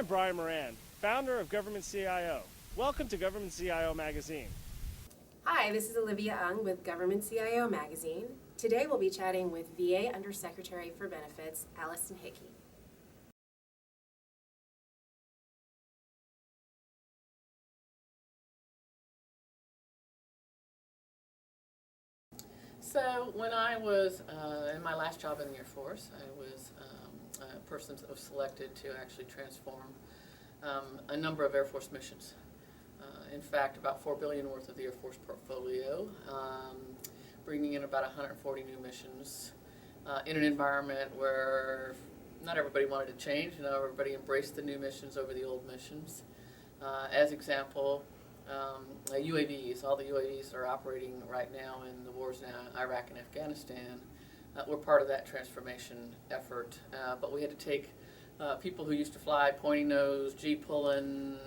Brian Moran, founder of Government CIO. Welcome to Government CIO Magazine. Hi, this is Olivia Ung with Government CIO Magazine. Today we'll be chatting with VA Undersecretary for Benefits, Allison Hickey. So when I was in my last job in the Air Force, I was a person that was selected to actually transform a number of Air Force missions. In fact, about $4 billion worth of the Air Force portfolio, bringing in about 140 new missions in an environment where not everybody wanted to change. Everybody embraced the new missions over the old missions. As example, UAVs, all the UAVs that are operating right now in the wars now, Iraq and Afghanistan, were part of that transformation effort. But we had to take people who used to fly pointy nose, G-pulling,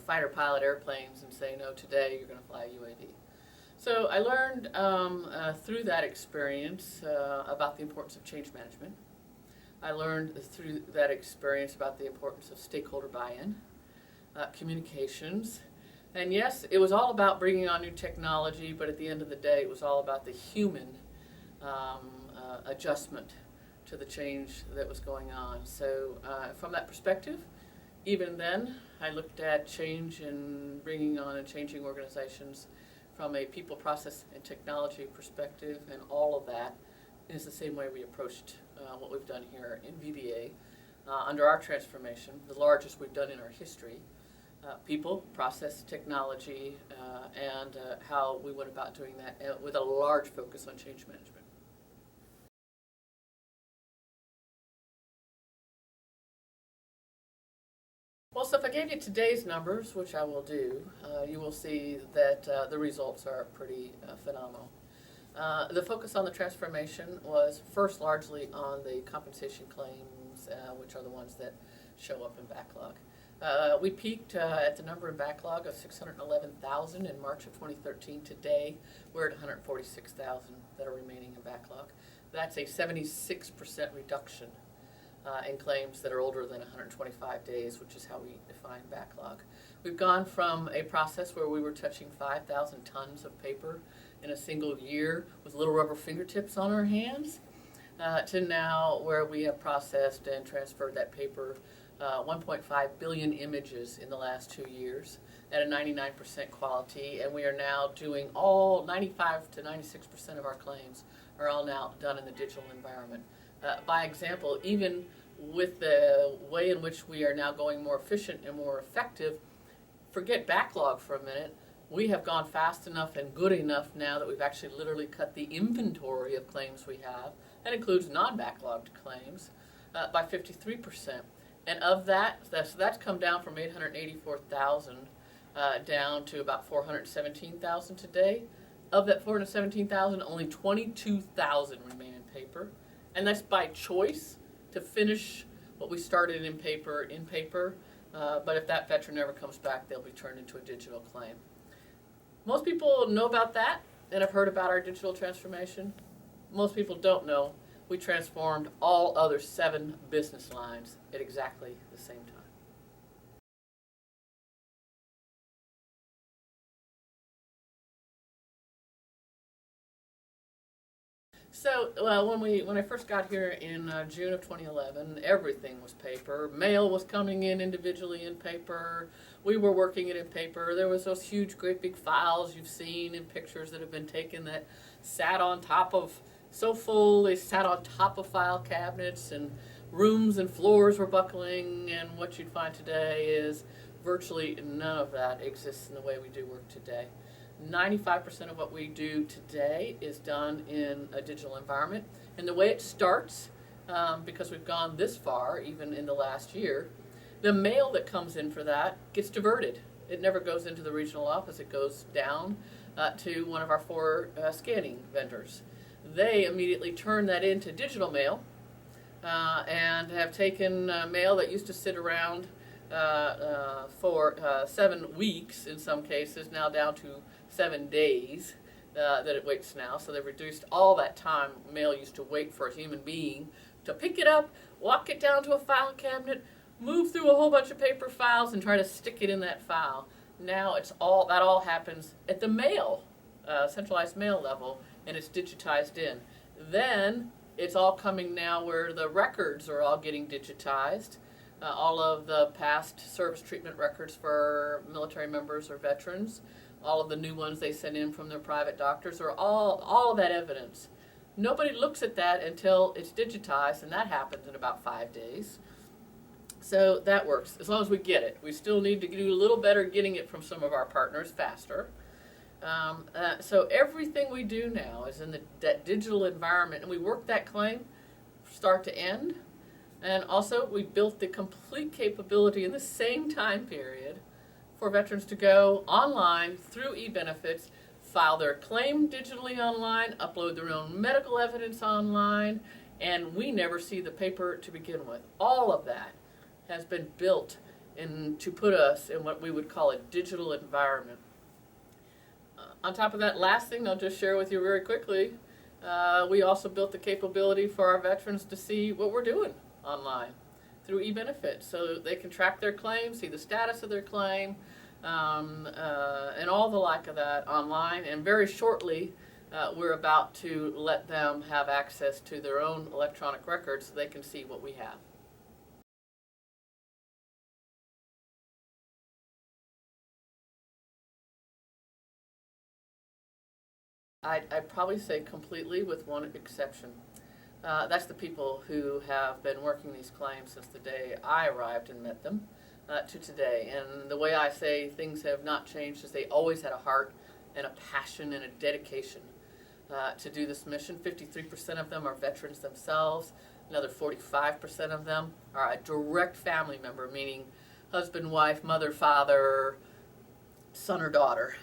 fighter pilot airplanes and say, no, today you're going to fly a UAV. So I learned through that experience about the importance of change management. I learned through that experience about the importance of stakeholder buy-in, communications. And yes, it was all about bringing on new technology, but at the end of the day, it was all about the human adjustment to the change that was going on. So from that perspective, even then, I looked at change and bringing on and changing organizations from a people, process, and technology perspective, and all of that is the same way we approached what we've done here in VBA under our transformation, the largest we've done in our history. People, process, technology, and how we went about doing that with a large focus on change management. Well, so if I gave you today's numbers, which I will do, you will see that the results are pretty phenomenal. The focus on the transformation was first largely on the compensation claims, which are the ones that show up in backlog. We peaked at the number in backlog of 611,000 in March of 2013. Today, we're at 146,000 that are remaining in backlog. That's a 76% reduction in claims that are older than 125 days, which is how we define backlog. We've gone from a process where we were touching 5,000 tons of paper in a single year with little rubber fingertips on our hands to now where we have processed and transferred that paper 1.5 billion images in the last 2 years at a 99% quality, and we are now doing all 95 to 96% of our claims are all now done in the digital environment. By example, even with the way in which we are now going more efficient and more effective, forget backlog for a minute, we have gone fast enough and good enough now that we've actually literally cut the inventory of claims we have, that includes non-backlogged claims, by 53%. And of that, that's come down from 884,000 down to about 417,000 today. Of that 417,000, only 22,000 remain in paper. And that's by choice to finish what we started in paper. But if that veteran never comes back, they'll be turned into a digital claim. Most people know about that and have heard about our digital transformation. Most people don't know we transformed all other 7 business lines at exactly the same time. So when I first got here in June of 2011, everything was paper. Mail was coming in individually in paper. We were working it in paper. There was those huge, great big files you've seen in pictures that have been taken that sat on top of, so full they sat on top of file cabinets, and rooms and floors were buckling, and what you'd find today is virtually none of that exists in the way we do work today. 95% of what we do today is done in a digital environment. And the way it starts, because we've gone this far, even in the last year, the mail that comes in for that gets diverted. It never goes into the regional office. It goes down to one of our 4 scanning vendors. They immediately turn that into digital mail and have taken mail that used to sit around for 7 weeks in some cases, now down to 7 days that it waits now. So they've reduced all that time mail used to wait for a human being to pick it up, walk it down to a file cabinet, move through a whole bunch of paper files and try to stick it in that file. Now that all happens at the mail, centralized mail level, and it's digitized in. Then it's all coming now where the records are all getting digitized. All of the past service treatment records for military members or veterans, all of the new ones they send in from their private doctors, are all of that evidence. Nobody looks at that until it's digitized, and that happens in about 5 days. So that works, as long as we get it. We still need to do a little better getting it from some of our partners faster. So everything we do now is in that digital environment, and we work that claim start to end. And also, we built the complete capability in the same time period for veterans to go online through eBenefits, file their claim digitally online, upload their own medical evidence online, and we never see the paper to begin with. All of that has been built to put us in what we would call a digital environment. On top of that, last thing I'll just share with you very quickly, we also built the capability for our veterans to see what we're doing online through eBenefits, so they can track their claim, see the status of their claim, and all the like of that online. And very shortly, we're about to let them have access to their own electronic records so they can see what we have. I'd probably say completely, with one exception. That's the people who have been working these claims since the day I arrived and met them to today. And the way I say things have not changed is they always had a heart and a passion and a dedication to do this mission. 53% of them are veterans themselves. Another 45% of them are a direct family member, meaning husband, wife, mother, father, son or daughter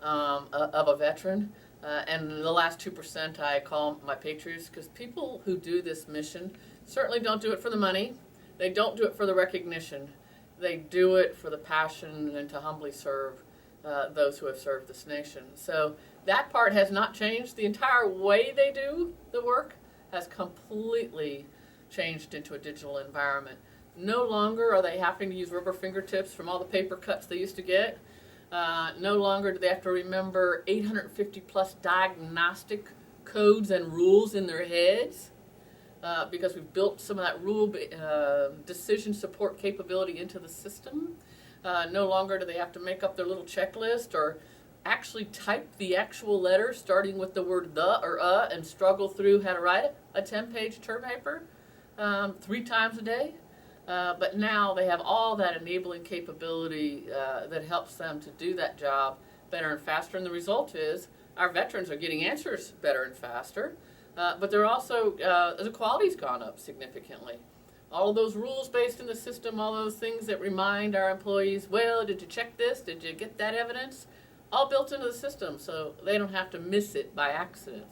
of a veteran. And the last 2% I call my patriots, because people who do this mission certainly don't do it for the money. They don't do it for the recognition. They do it for the passion and to humbly serve those who have served this nation. So that part has not changed. The entire way they do the work has completely changed into a digital environment. No longer are they having to use rubber fingertips from all the paper cuts they used to get. No longer do they have to remember 850 plus diagnostic codes and rules in their heads, because we've built some of that rule decision support capability into the system. No longer do they have to make up their little checklist or actually type the actual letter starting with the word the or and struggle through how to write a 10-page term paper 3 times a day. But now they have all that enabling capability that helps them to do that job better and faster. And the result is our veterans are getting answers better and faster. But they're also, the quality's gone up significantly. All of those rules based in the system, all those things that remind our employees, well, did you check this? Did you get that evidence? All built into the system, so they don't have to miss it by accident.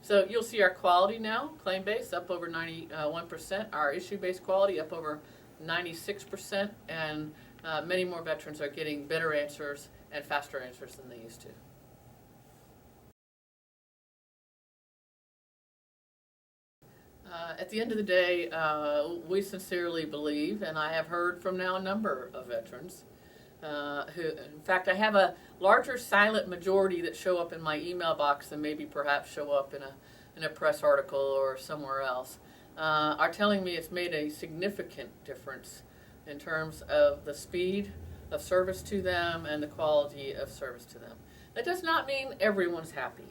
So you'll see our quality now, claim-based, up over 91%, our issue-based quality up over 96%, and many more veterans are getting better answers and faster answers than they used to. At the end of the day, we sincerely believe, and I have heard from now a number of veterans, who, in fact, I have a larger silent majority that show up in my email box than maybe perhaps show up in a press article or somewhere else, are telling me it's made a significant difference in terms of the speed of service to them and the quality of service to them. That does not mean everyone's happy,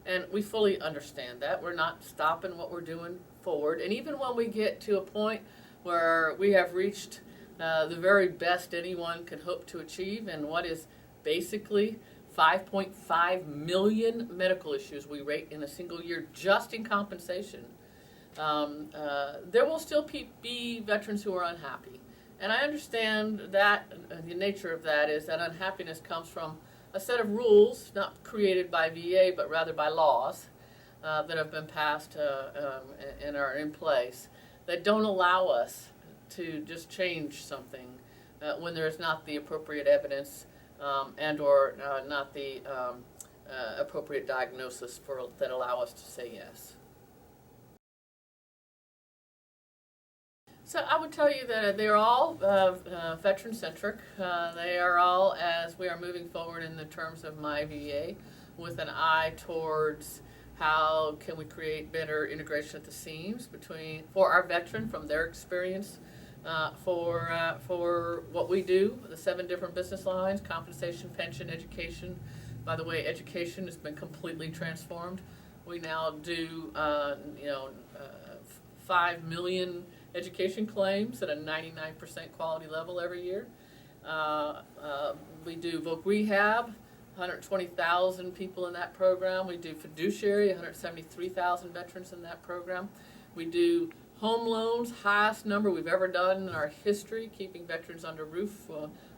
and we fully understand that. We're not stopping what we're doing forward, and even when we get to a point where we have reached the very best anyone can hope to achieve, and what is basically 5.5 million medical issues we rate in a single year just in compensation, there will still be veterans who are unhappy. And I understand that the nature of that is that unhappiness comes from a set of rules not created by VA but rather by laws that have been passed and are in place that don't allow us to just change something when there is not the appropriate evidence and or not the appropriate diagnosis that allow us to say yes. So I would tell you that they're all veteran-centric. They are all, as we are moving forward in the terms of my VA, with an eye towards how can we create better integration at the seams for our veteran from their experience, for what we do, the 7 different business lines: compensation, pension, education. By the way, education has been completely transformed. We now do 5 million education claims at a 99% quality level every year. We do voc rehab, 120,000 people in that program. We do fiduciary, 173,000 veterans in that program. We do home loans, highest number we've ever done in our history, keeping veterans under roof,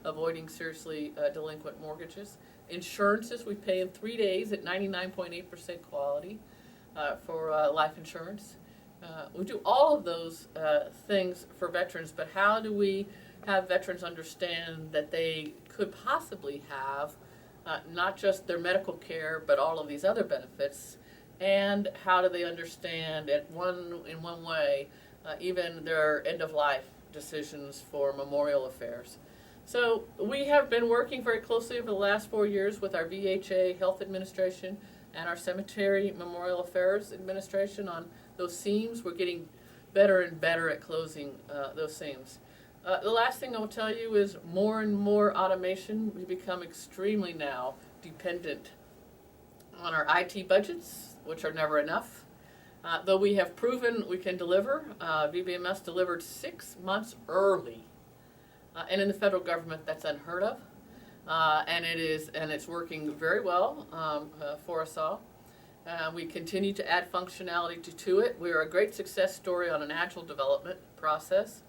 avoiding seriously delinquent mortgages. Insurances, we pay in 3 days at 99.8% quality for life insurance. We do all of those things for veterans, but how do we have veterans understand that they could possibly have not just their medical care, but all of these other benefits? And how do they understand in one way, even their end-of-life decisions for memorial affairs? So we have been working very closely over the last 4 years with our VHA Health Administration and our Cemetery Memorial Affairs Administration on those seams. We're getting better and better at closing those seams. The last thing I will tell you is more and more automation. We become extremely now dependent on our IT budgets, which are never enough. Though we have proven we can deliver, VBMS delivered 6 months early. And in the federal government, that's unheard of. And it's working very well for us all. We continue to add functionality to it. We are a great success story on an agile development process.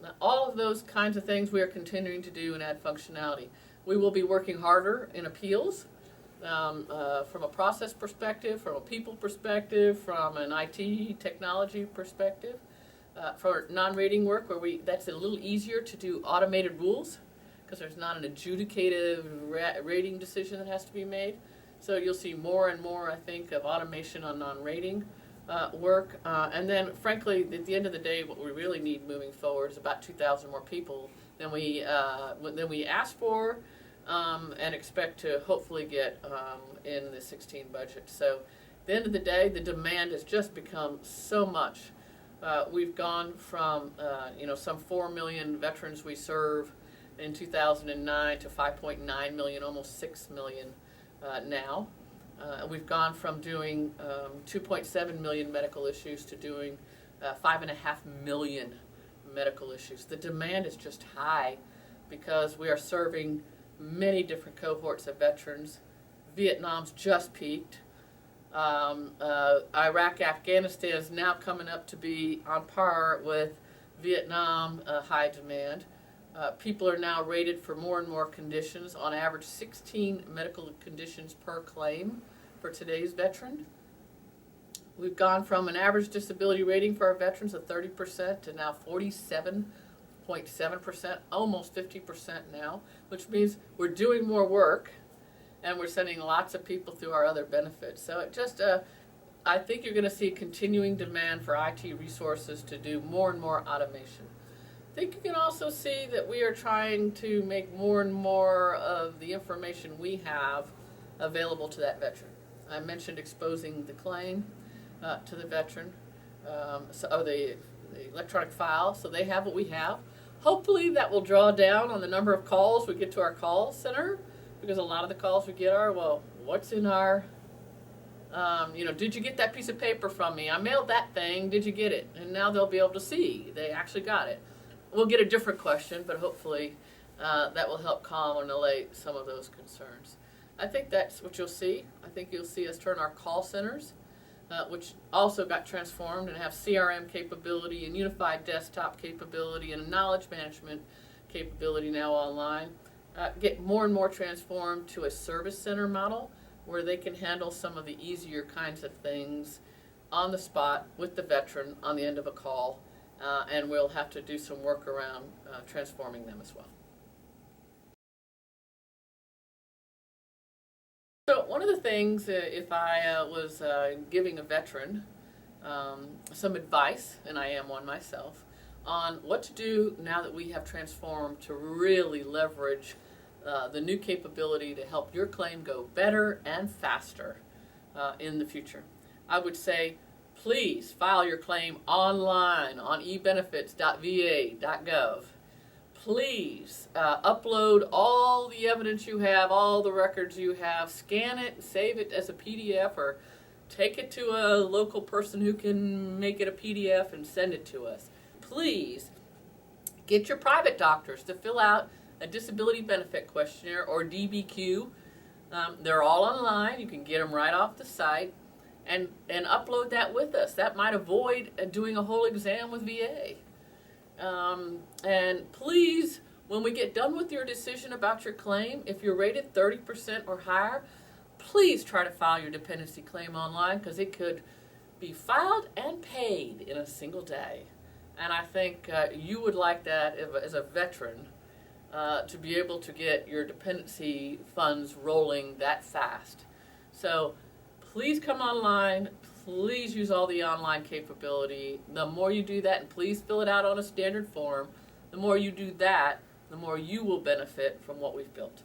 Now, all of those kinds of things we are continuing to do and add functionality. We will be working harder in appeals from a process perspective, from a people perspective, from an IT technology perspective. For non-rating work, that's a little easier to do automated rules because there's not an adjudicative rating decision that has to be made. So you'll see more and more, I think, of automation on non-rating work. And then, frankly, at the end of the day, what we really need moving forward is about 2,000 more people than we asked for and expect to hopefully get in the 16 budget. So at the end of the day, the demand has just become so much. We've gone from some 4 million veterans we serve in 2009 to 5.9 million, almost 6 million now. We've gone from doing 2.7 million medical issues to doing 5.5 million medical issues. The demand is just high because we are serving many different cohorts of veterans. Vietnam's just peaked. Iraq, Afghanistan is now coming up to be on par with Vietnam, high demand. People are now rated for more and more conditions, on average 16 medical conditions per claim for today's veteran. We've gone from an average disability rating for our veterans of 30% to now 47.7%, almost 50% now, which means we're doing more work and we're sending lots of people through our other benefits. So it just, I think you're going to see continuing demand for IT resources to do more and more automation. I think you can also see that we are trying to make more and more of the information we have available to that veteran. I mentioned exposing the claim to the veteran, the electronic file, so they have what we have. Hopefully that will draw down on the number of calls we get to our call center, because a lot of the calls we get are, well, what's in our, did you get that piece of paper from me? I mailed that thing, did you get it? And now they'll be able to see they actually got it. We'll get a different question, but hopefully that will help calm and allay some of those concerns. I think that's what you'll see. I think you'll see us turn our call centers, which also got transformed and have CRM capability and unified desktop capability and a knowledge management capability now online. Get more and more transformed to a service center model where they can handle some of the easier kinds of things on the spot with the veteran on the end of a call, and we'll have to do some work around transforming them as well. So one of the things, if I was giving a veteran some advice, and I am one myself, on what to do now that we have transformed to really leverage the new capability to help your claim go better and faster in the future. I would say, please file your claim online on ebenefits.va.gov. Please upload all the evidence you have, all the records you have, scan it, save it as a PDF, or take it to a local person who can make it a PDF and send it to us. Please get your private doctors to fill out a disability benefit questionnaire or DBQ. They're all online. You can get them right off the site and upload that with us. That might avoid doing a whole exam with VA. And please, when we get done with your decision about your claim, if you're rated 30% or higher, please try to file your dependency claim online, because it could be filed and paid in a single day. And I think you would like that as a veteran, to be able to get your dependency funds rolling that fast. So please come online. Please use all the online capability. The more you do that, and please fill it out on a standard form, the more you do that, the more you will benefit from what we've built.